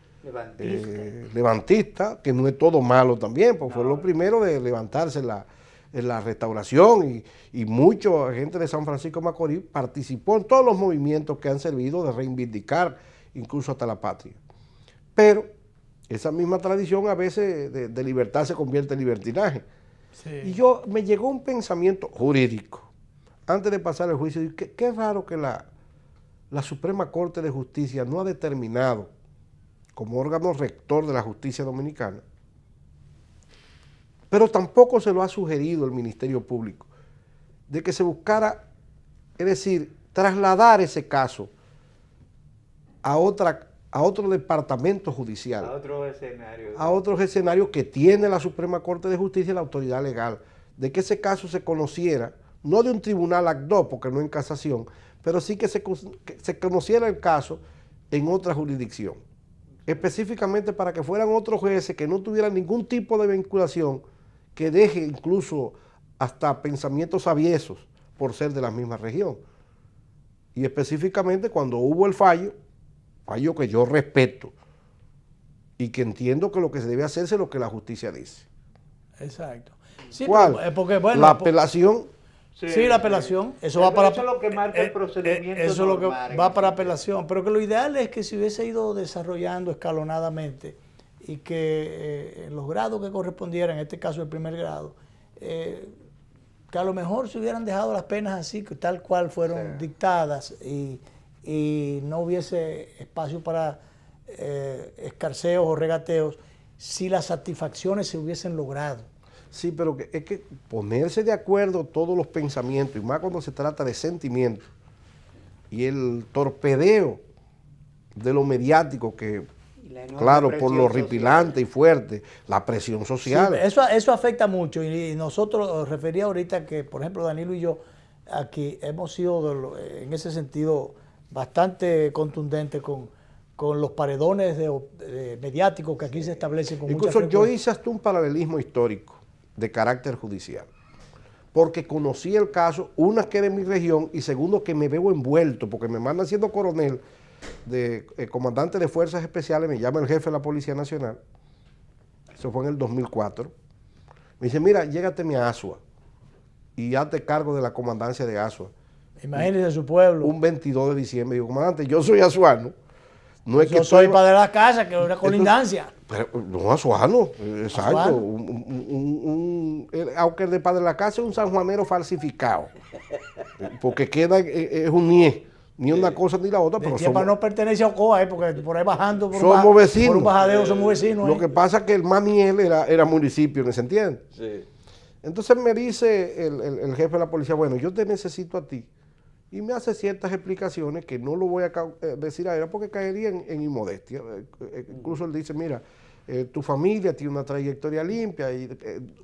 levantista, que no es todo malo también, porque fue lo primero de levantarse en la restauración y mucha gente de San Francisco de Macorís participó en todos los movimientos que han servido de reivindicar incluso hasta la patria. Pero esa misma tradición a veces de libertad se convierte en libertinaje. Sí. Y me llegó un pensamiento jurídico, antes de pasar el juicio, qué raro que la Suprema Corte de Justicia no ha determinado como órgano rector de la justicia dominicana, pero tampoco se lo ha sugerido el Ministerio Público, de que se buscara, es decir, trasladar ese caso a otro departamento judicial. A otros escenarios. A otros escenarios que tiene la Suprema Corte de Justicia y la autoridad legal. De que ese caso se conociera, no de un tribunal acto, porque no en casación, pero sí que se conociera el caso en otra jurisdicción. Específicamente para que fueran otros jueces que no tuvieran ningún tipo de vinculación, que deje incluso hasta pensamientos aviesos por ser de la misma región. Y específicamente cuando hubo el fallo que yo respeto y que entiendo que lo que se debe hacerse es lo que la justicia dice. Exacto. Sí, ¿cuál? Porque, bueno, la apelación. Sí, la apelación. Eso va para, eso es lo que marca el procedimiento. Eso es lo que va para apelación. Pero que lo ideal es que si hubiese ido desarrollando escalonadamente y que en los grados que correspondieran, en este caso el primer grado, que a lo mejor se hubieran dejado las penas así, tal cual fueron dictadas y no hubiese espacio para escarceos o regateos si las satisfacciones se hubiesen logrado. Sí, pero es que ponerse de acuerdo todos los pensamientos, y más cuando se trata de sentimientos, y el torpedeo de lo mediático que, claro, por lo horripilante y fuerte, la presión social. Sí, eso afecta mucho, y nosotros refería ahorita que, por ejemplo, Danilo y yo, aquí hemos sido, en ese sentido, bastante contundentes con los paredones mediáticos que aquí se establecen con mucha frecuencia. Yo hice hasta un paralelismo histórico de carácter judicial, porque conocí el caso, una que de mi región y segundo que me veo envuelto, porque me mandan siendo coronel, comandante de fuerzas especiales, me llama el jefe de la Policía Nacional, eso fue en el 2004, me dice, mira, llégate a Asua y hazte cargo de la comandancia de Asua. Imagínese su pueblo. Un 22 de diciembre, digo, comandante, yo soy asuano. No es yo soy padre de la casa, que es una colindancia. Pero, no, asuano, exacto. Asuano. Aunque el de padre de la casa es un sanjuanero falsificado. porque queda, es un ni una cosa ni la otra, pero Tiempo no pertenece a Ocoa, porque por ahí bajando por somos vecinos. Por un bajadeo somos vecinos. Lo que pasa es que el Maniel era municipio, ¿me se entiende? Sí. Entonces me dice el jefe de la policía, bueno, yo te necesito a ti. Y me hace ciertas explicaciones que no lo voy a decir a él porque caería en inmodestia. Incluso él dice, mira, tu familia tiene una trayectoria limpia y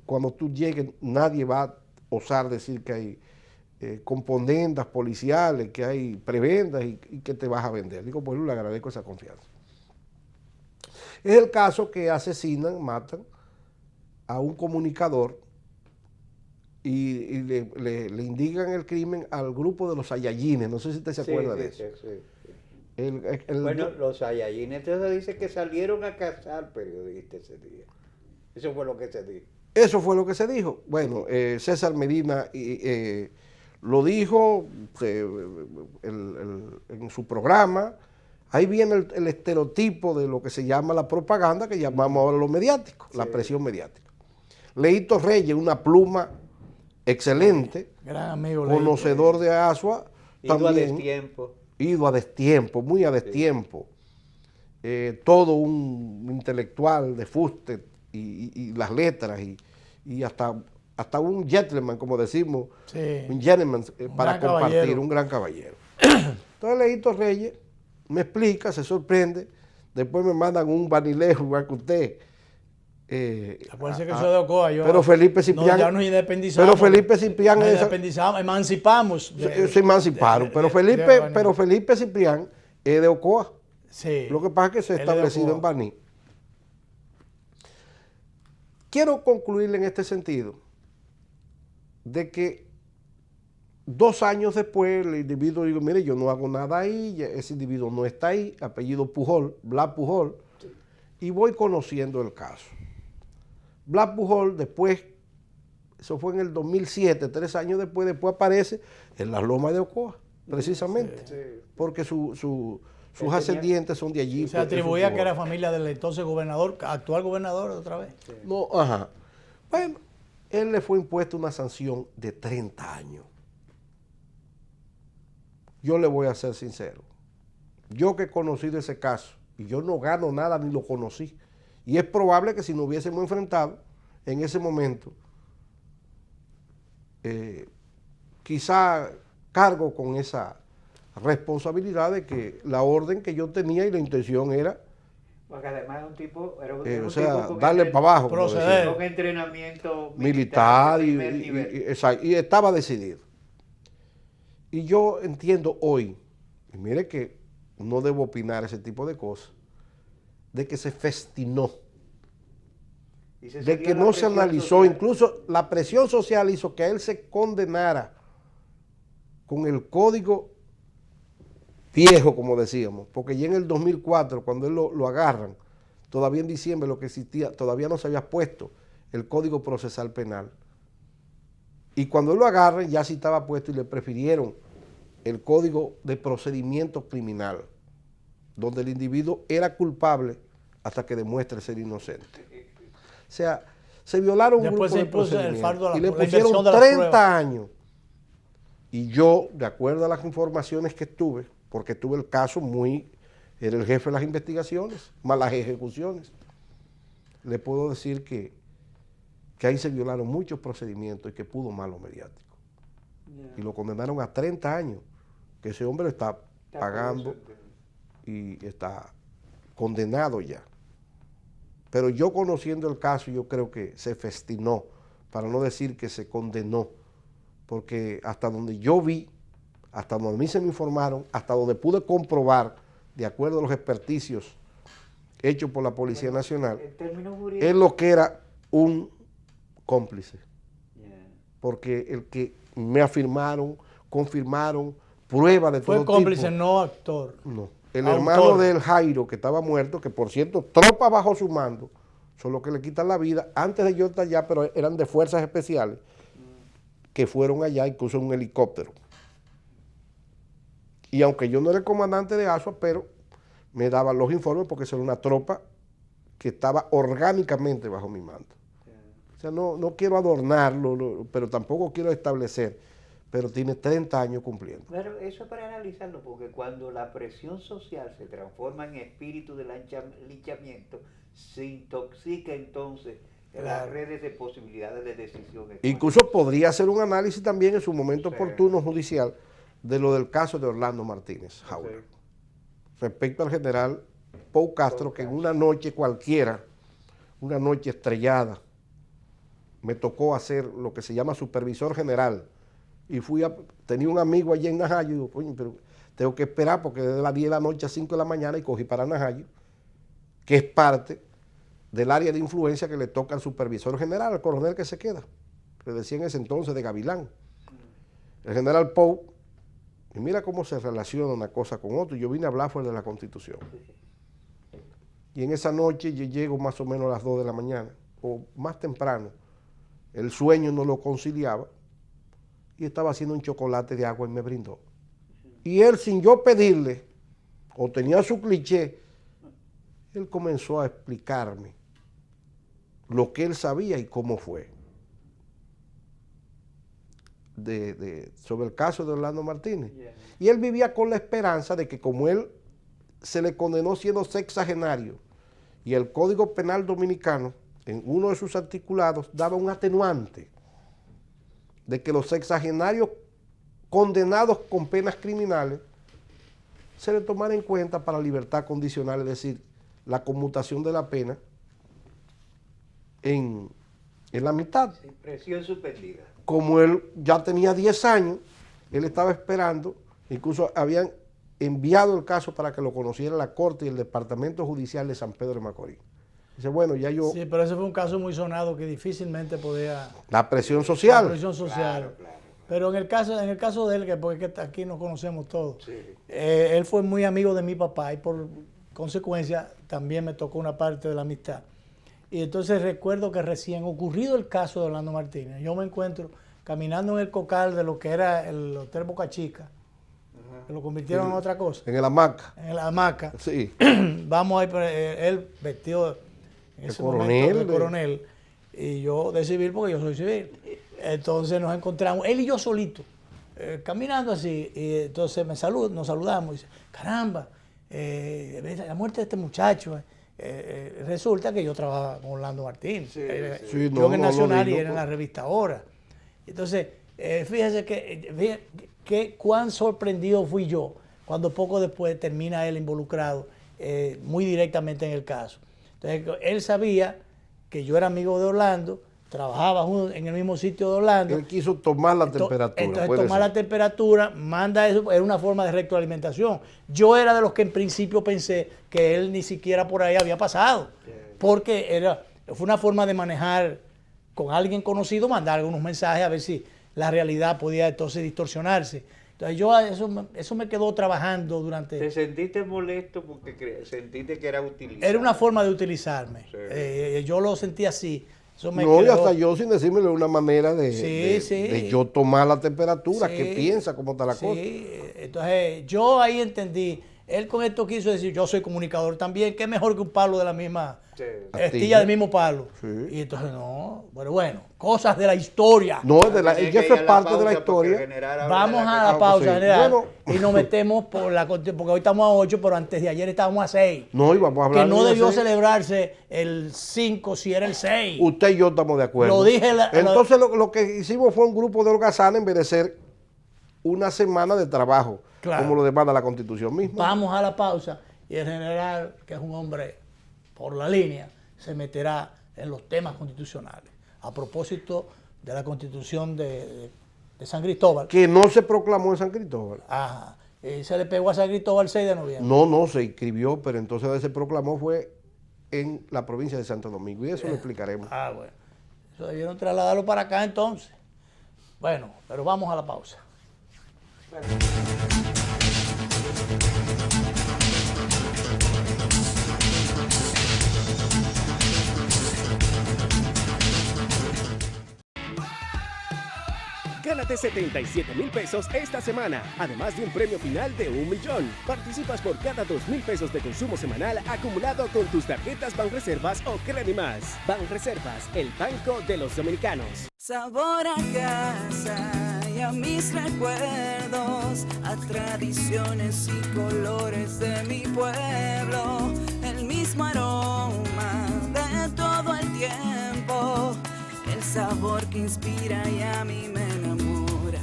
cuando tú llegues nadie va a osar decir que hay componendas policiales, que hay prebendas y que te vas a vender. Digo, pues le agradezco esa confianza. Es el caso que asesinan, matan a un comunicador y le indican el crimen al grupo de los Saiyajines. No sé si usted se acuerda de eso. Sí. Bueno, los Saiyajines, entonces dice que salieron a cazar periodistas ese día. Eso fue lo que se dijo. Eso fue lo que se dijo. Bueno, César Medina lo dijo en su programa. Ahí viene el estereotipo de lo que se llama la propaganda, que llamamos ahora lo mediático, la presión mediática. Leito Reyes, una pluma excelente, gran amigo, conocedor de Asua, ido a destiempo. Ido a destiempo, muy a destiempo. Todo un intelectual de fuste y las letras y hasta un gentleman, como decimos, un gentleman para compartir, caballero. Un gran caballero. Entonces Leito Reyes me explica, se sorprende, después me mandan un vanilejo igual que usted. Acuérdense que soy de Ocoa, pero Felipe Ciprián. Ya nos independizamos. Pero Felipe Ciprián. Nos independizamos, emancipamos. Se emanciparon. Pero Felipe Ciprián es de Ocoa. Sí. Lo que pasa es que se ha establecido en Baní. Quiero concluir en este sentido de que 2 años después el individuo digo, mire, yo no hago nada ahí, ese individuo no está ahí, apellido Pujol, Blas Pujol, y voy conociendo el caso. Blas Pujol después, eso fue en el 2007, 3 años después aparece en las lomas de Ocoa, precisamente, porque sus ascendientes son de allí. Se atribuía que era familia del entonces gobernador, actual gobernador otra vez. No, ajá. Bueno, él le fue impuesta una sanción de 30 años. Yo le voy a ser sincero. Yo que he conocido ese caso, y yo no gano nada ni lo conocí, y es probable que si nos hubiésemos enfrentado en ese momento, quizá cargo con esa responsabilidad de que la orden que yo tenía y la intención era, porque además es un tipo, o sea, darle para abajo, proceder, con entrenamiento militar y estaba decidido. Y yo entiendo hoy, y mire que no debo opinar ese tipo de cosas, de que se festinó, de que no se analizó, social. Incluso la presión social hizo que a él se condenara con el código viejo, como decíamos, porque ya en el 2004, cuando él lo agarran, todavía en diciembre lo que existía, todavía no se había puesto el Código Procesal Penal. Y cuando él lo agarran, ya sí estaba puesto y le prefirieron el Código de Procedimiento Criminal, donde el individuo era culpable hasta que demuestre ser inocente. O sea, se violaron un grupo de procedimientos y le pusieron 30 años. Y yo, de acuerdo a las informaciones que tuve, porque tuve el caso era el jefe de las investigaciones, más las ejecuciones, le puedo decir que ahí se violaron muchos procedimientos y que pudo más lo mediático. Y lo condenaron a 30 años, que ese hombre está pagando y está condenado ya. Pero yo conociendo el caso, yo creo que se festinó, para no decir que se condenó, porque hasta donde yo vi, hasta donde a mí se me informaron, hasta donde pude comprobar, de acuerdo a los experticios hechos por la Policía Nacional, es lo que era un cómplice. Porque el que me afirmaron, confirmaron, prueba de todo tipo. Fue cómplice, no actor. No. El hermano del Jairo, que estaba muerto, que por cierto, tropas bajo su mando, son los que le quitan la vida, antes de yo estar allá, pero eran de fuerzas especiales, que fueron allá, incluso en un helicóptero. Y aunque yo no era el comandante de Asua, pero me daban los informes porque era una tropa que estaba orgánicamente bajo mi mando. O sea, no quiero adornarlo, pero tampoco quiero establecer. pero tiene 30 años cumpliendo. Pero eso es para analizarlo, porque cuando la presión social se transforma en espíritu de linchamiento, se intoxica entonces las redes de posibilidades de decisión. Incluso podría hacer un análisis también en su momento Sí. oportuno judicial de lo del caso de Orlando Martínez Jaula, Sí. respecto al general Pau Castro, que en una noche cualquiera, una noche estrellada, me tocó hacer lo que se llama supervisor general, y tenía un amigo allí en Najayo, y digo, coño, pero tengo que esperar porque desde las 10 de la noche a 5 de la mañana y cogí para Najayo, que es parte del área de influencia que le toca al supervisor general, al coronel que se queda, que decía en ese entonces de Gavilán. El general Pau, y mira cómo se relaciona una cosa con otra, yo vine a hablar fuera de la Constitución. Y en esa noche yo llego más o menos a las 2 de la mañana, o más temprano, el sueño no lo conciliaba, y estaba haciendo un chocolate de agua y me brindó. Y él, sin yo pedirle, o tenía su cliché, él comenzó a explicarme lo que él sabía y cómo fue. Sobre el caso de Orlando Martínez. Y él vivía con la esperanza de que como él se le condenó siendo sexagenario y el Código Penal Dominicano, en uno de sus articulados, daba un atenuante de que los sexagenarios condenados con penas criminales se le tomara en cuenta para libertad condicional, es decir, la conmutación de la pena en la mitad. Sí, presión suspendida. Como él ya tenía 10 años, él estaba esperando, incluso habían enviado el caso para que lo conociera la Corte y el Departamento Judicial de San Pedro de Macorís. Dice, bueno, ya yo... Sí, pero ese fue un caso muy sonado que difícilmente podía... La presión social. La presión social. Claro. Pero en el caso de él, que porque aquí nos conocemos todos, Sí. Él fue muy amigo de mi papá y por consecuencia también me tocó una parte de la amistad. Y entonces recuerdo que recién ocurrido el caso de Orlando Martínez, yo me encuentro caminando en el cocal de lo que era el Hotel Boca Chica, que lo convirtieron en otra cosa, En el hamaca. en la hamaca. Sí. Vamos ahí, él vestido en ese coronel, momento de coronel, y yo de civil porque yo soy civil. Entonces nos encontramos, él y yo solitos, caminando así, y entonces nos saludamos, y dice, caramba, la muerte de este muchacho. Resulta que yo trabajaba con Orlando Martínez. Sí, Yo en el Nacional y digo, él en la revista Ahora. Entonces, fíjese que cuán sorprendido fui yo cuando poco después termina él involucrado muy directamente en el caso. Entonces, él sabía que yo era amigo de Orlando, trabajaba en el mismo sitio de Orlando. Él quiso tomar la temperatura. Entonces tomar la temperatura, manda eso, era una forma de retroalimentación. Yo era de los que en principio pensé que él ni siquiera por ahí había pasado, porque fue una forma de manejar con alguien conocido, mandar algunos mensajes a ver si la realidad podía entonces distorsionarse. Entonces eso me quedó trabajando durante... ¿Te sentiste molesto porque sentiste que era utilizado? Era una forma de utilizarme. Sí. Yo lo sentí así. Eso me No, y quedó... hasta yo sin decírmelo una manera de yo tomar la temperatura, Sí, qué piensa, cómo está la cosa. Sí, entonces yo ahí entendí, él con esto quiso decir, yo soy comunicador también, que mejor que un palo de la misma estilla del mismo palo. Sí. Y entonces no, pero bueno, cosas de la historia. No, eso es parte de la historia. Vamos a la pausa, sí. general, Bueno. y nos metemos porque hoy estamos a 8, pero antes de ayer estábamos a 6. No, y vamos a hablar Que no de debió ese. celebrarse el 5 si era el 6. Usted y yo estamos de acuerdo. Lo dije Entonces lo que hicimos fue un grupo de holgazanes en vez de ser una semana de trabajo, Claro. como lo demanda la Constitución misma. Vamos a la pausa y el general, que es un hombre por la línea, se meterá en los temas constitucionales. A propósito de la Constitución de San Cristóbal. Que no se proclamó en San Cristóbal. Ajá. Y se le pegó a San Cristóbal el 6 de noviembre. No, se inscribió, pero entonces se proclamó fue en la provincia de Santo Domingo. Y eso lo explicaremos. Ah, bueno. Eso debieron trasladarlo para acá entonces. Bueno, pero vamos a la pausa. Gánate 77,000 pesos esta semana, además de un premio final de 1 millón. Participas por cada 2,000 pesos de consumo semanal acumulado con tus tarjetas Banreservas o Credimás. Banreservas, el banco de los dominicanos. Sabor a casa y a mis recuerdos, a tradiciones y colores de mi pueblo, el mismo aroma de todo el tiempo, el sabor que inspira y a mí me enamora.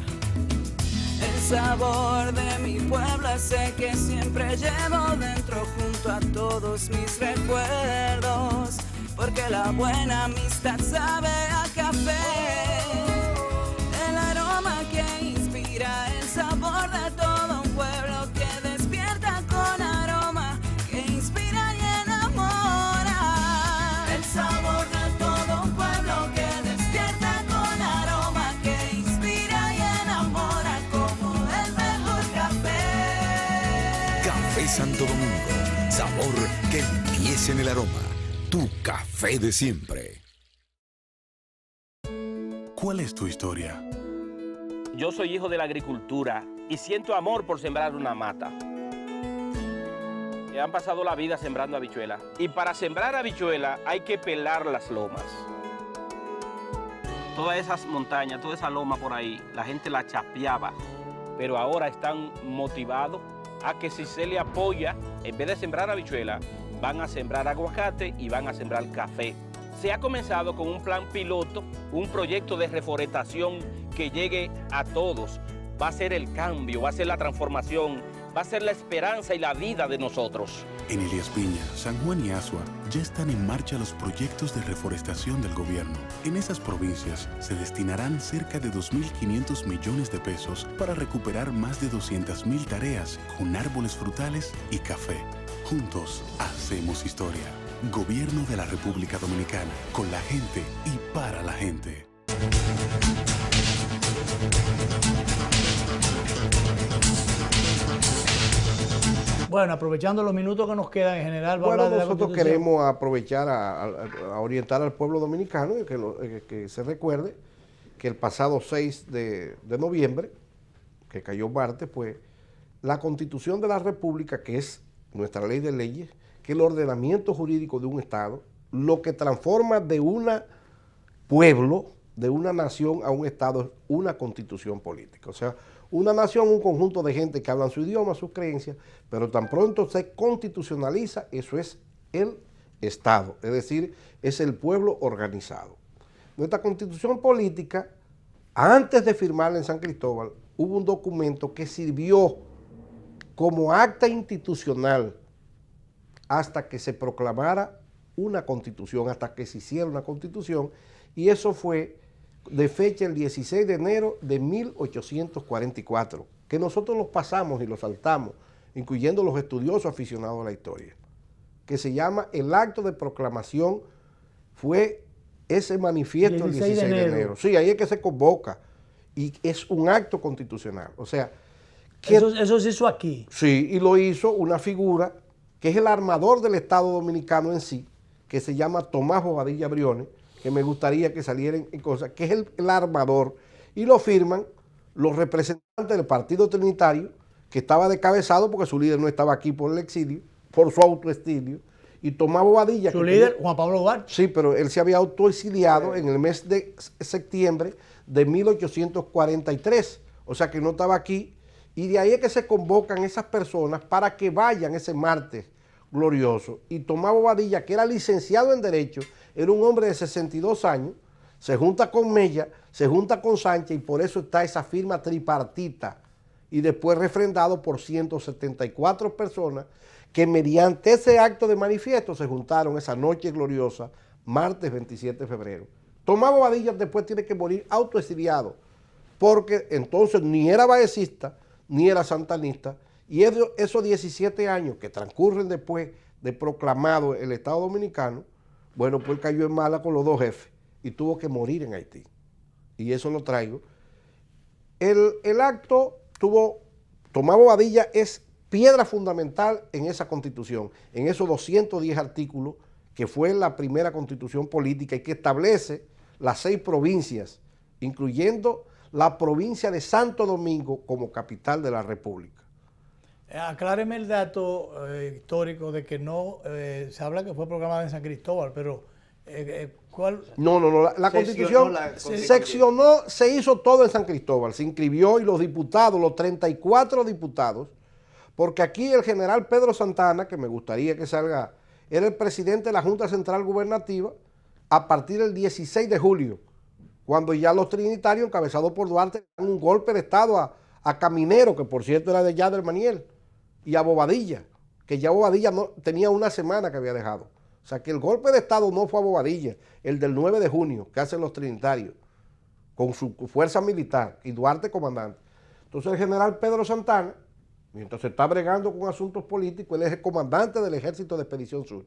El sabor de mi pueblo ese que siempre llevo dentro junto a todos mis recuerdos, porque la buena amistad sabe a café. El aroma que inspira, el sabor de todo un pueblo que despierta con aroma, que inspira y enamora. El sabor de todo un pueblo que despierta con aroma, que inspira y enamora como el mejor café. Café Santo Domingo, sabor que empieza en el aroma. Tu café de siempre. ¿Cuál es tu historia? Yo soy hijo de la agricultura y siento amor por sembrar una mata. Me han pasado la vida sembrando habichuelas. Y para sembrar habichuelas hay que pelar las lomas. Todas esas montañas, toda esa loma por ahí, la gente la chapeaba. Pero ahora están motivados a que si se le apoya, en vez de sembrar habichuelas, van a sembrar aguacate y van a sembrar café. Se ha comenzado con un plan piloto, un proyecto de reforestación que llegue a todos. Va a ser el cambio, va a ser la transformación, va a ser la esperanza y la vida de nosotros. En Elías Piña, San Juan y Asua ya están en marcha los proyectos de reforestación del gobierno. En esas provincias se destinarán cerca de 2.500 millones de pesos para recuperar más de 200.000 tareas con árboles frutales y café. Juntos hacemos historia. Gobierno de la República Dominicana, con la gente y para la gente. Bueno, aprovechando los minutos que nos quedan en general, bueno, nosotros queremos aprovechar a orientar al pueblo dominicano y que se recuerde que el pasado 6 de noviembre, que cayó martes, pues la Constitución de la República, que es nuestra ley de leyes, que el ordenamiento jurídico de un Estado, lo que transforma de un pueblo, de una nación a un Estado, es una constitución política. O sea, una nación, un conjunto de gente que hablan su idioma, sus creencias, pero tan pronto se constitucionaliza, eso es el Estado, es decir, es el pueblo organizado. Nuestra constitución política, antes de firmarla en San Cristóbal, hubo un documento que sirvió como acta institucional hasta que se proclamara una constitución, hasta que se hiciera una constitución, y eso fue de fecha el 16 de enero de 1844, que nosotros los pasamos y los saltamos, incluyendo los estudiosos aficionados a la historia, que se llama el acto de proclamación, fue ese manifiesto el 16 de enero. Sí, ahí es que se convoca, y es un acto constitucional, o sea, eso se hizo aquí. Sí, y lo hizo una figura que es el armador del Estado Dominicano en sí, que se llama Tomás Bobadilla Briones, que me gustaría que salieran en cosas, que es el armador, y lo firman los representantes del Partido Trinitario, que estaba descabezado porque su líder no estaba aquí por el exilio, por su autoexilio, y Tomás Bobadilla... Su líder, Juan Pablo Duarte. Sí, pero él se había autoexiliado en el mes de septiembre de 1843, o sea que no estaba aquí, y de ahí es que se convocan esas personas para que vayan ese martes glorioso. Y Tomás Bobadilla, que era licenciado en Derecho, era un hombre de 62 años, se junta con Mella, se junta con Sánchez, y por eso está esa firma tripartita, y después refrendado por 174 personas que mediante ese acto de manifiesto se juntaron esa noche gloriosa, martes 27 de febrero. Tomás Bobadilla después tiene que morir autoexiliado, porque entonces ni era baecista, ni era santanista, y esos 17 años que transcurren después de proclamado el Estado Dominicano, bueno, pues cayó en mala con los dos jefes y tuvo que morir en Haití. Y eso lo traigo. El acto tuvo, Tomás Bobadilla es piedra fundamental en esa constitución, en esos 210 artículos, que fue la primera constitución política y que establece las 6 provincias, incluyendo la provincia de Santo Domingo como capital de la República. Acláreme el dato histórico de que no, se habla que fue programado en San Cristóbal, pero ¿Cuál? No, la Constitución seccionó, se hizo todo en San Cristóbal, se inscribió y los diputados, los 34 diputados, porque aquí el general Pedro Santana, que me gustaría que salga, era el presidente de la Junta Central Gubernativa a partir del 16 de julio, cuando ya los trinitarios, encabezados por Duarte, dan un golpe de Estado a Caminero, que por cierto era de Yader Maniel, y a Bobadilla, que ya Bobadilla no, tenía una semana que había dejado. O sea que el golpe de Estado no fue a Bobadilla, el del 9 de junio, que hacen los trinitarios, con su fuerza militar, y Duarte comandante. Entonces el general Pedro Santana, mientras se está bregando con asuntos políticos, él es el comandante del Ejército de Expedición Sur.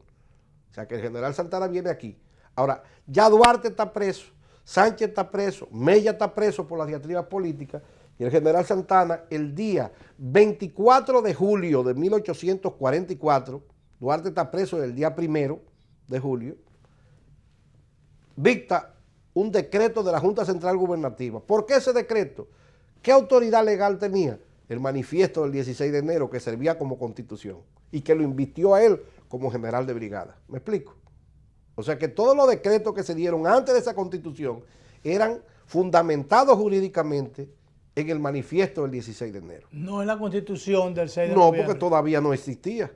O sea que el general Santana viene aquí. Ahora, ya Duarte está preso, Sánchez está preso, Mella está preso por las diatribas políticas, y el general Santana, el día 24 de julio de 1844, Duarte está preso el día 1 de julio, dicta un decreto de la Junta Central Gubernativa. ¿Por qué ese decreto? ¿Qué autoridad legal tenía? El manifiesto del 16 de enero que servía como constitución y que lo invistió a él como general de brigada. ¿Me explico? O sea que todos los decretos que se dieron antes de esa constitución eran fundamentados jurídicamente en el manifiesto del 16 de enero. No en la constitución del 6 de noviembre. No, porque todavía no existía.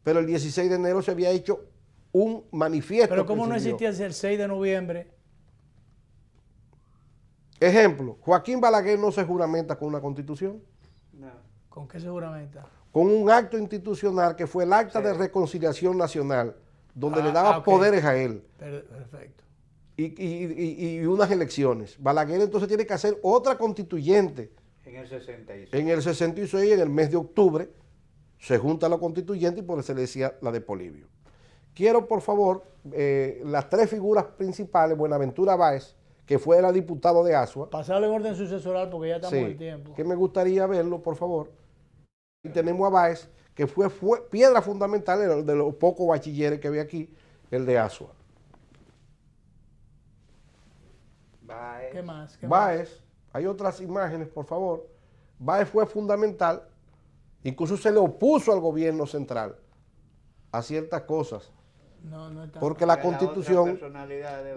Pero el 16 de enero se había hecho un manifiesto. Pero ¿cómo no existía el 6 de noviembre? Ejemplo, Joaquín Balaguer no se juramenta con una constitución. No. ¿Con qué se juramenta? Con un acto institucional que fue el Acta de Reconciliación Nacional, donde le daba poderes a él. Perfecto. Y unas elecciones. Balaguer entonces tiene que hacer otra constituyente. En el 66. En el 66, en el mes de octubre, se junta la constituyente y por eso se le decía la de Polibio. Quiero, por favor, las tres figuras principales, Buenaventura Báez, que fue el diputado de Asua. Pasarle en orden sucesoral porque ya estamos en tiempo. Que me gustaría verlo, por favor. Y tenemos a Báez, que fue piedra fundamental de los pocos bachilleres que había aquí, el de Asua. Báez. ¿Qué más? Báez, hay otras imágenes, por favor. Báez fue fundamental, incluso se le opuso al gobierno central a ciertas cosas. No está porque la Constitución,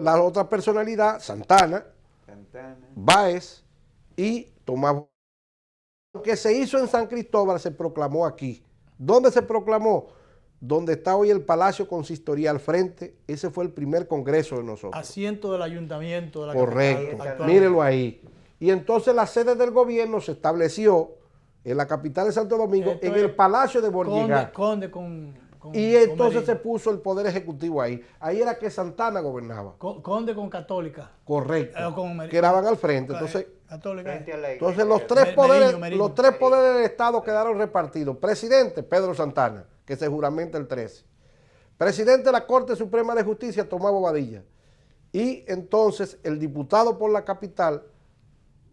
la otra personalidad, Santana, Báez y Tomás. Lo que se hizo en San Cristóbal se proclamó aquí. ¿Dónde se proclamó? Donde está hoy el Palacio Consistorial al frente. Ese fue el primer congreso de nosotros. Asiento del ayuntamiento de la Correcto, capital. mírelo ahí. Y entonces la sede del gobierno se estableció en la capital de Santo Domingo, en el Palacio de Bordigar. Y entonces se puso el poder ejecutivo ahí. Ahí era que Santana gobernaba. Conde con Católica. Correcto. Quedaban al frente. Entonces, Católica. Entonces los tres poderes del Estado quedaron repartidos. Presidente, Pedro Santana, que se juramenta el 13. Presidente de la Corte Suprema de Justicia, Tomás Bobadilla. Y entonces el diputado por la capital,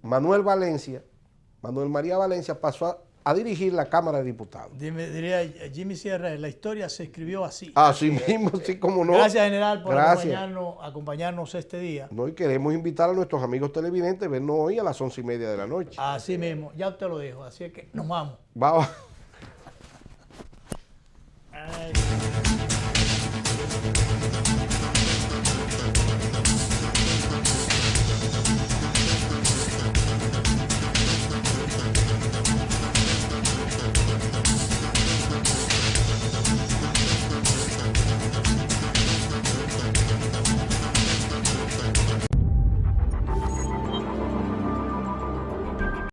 Manuel María Valencia, pasó a dirigir la Cámara de Diputados. Diría Jimmy Sierra, la historia se escribió así. Así mismo, sí, como no. Gracias, general, por acompañarnos este día. No, y queremos invitar a nuestros amigos televidentes a vernos hoy a las 11:30 de la noche. Así mismo, ya usted lo dijo, así es que nos vamos. Vamos. Ay.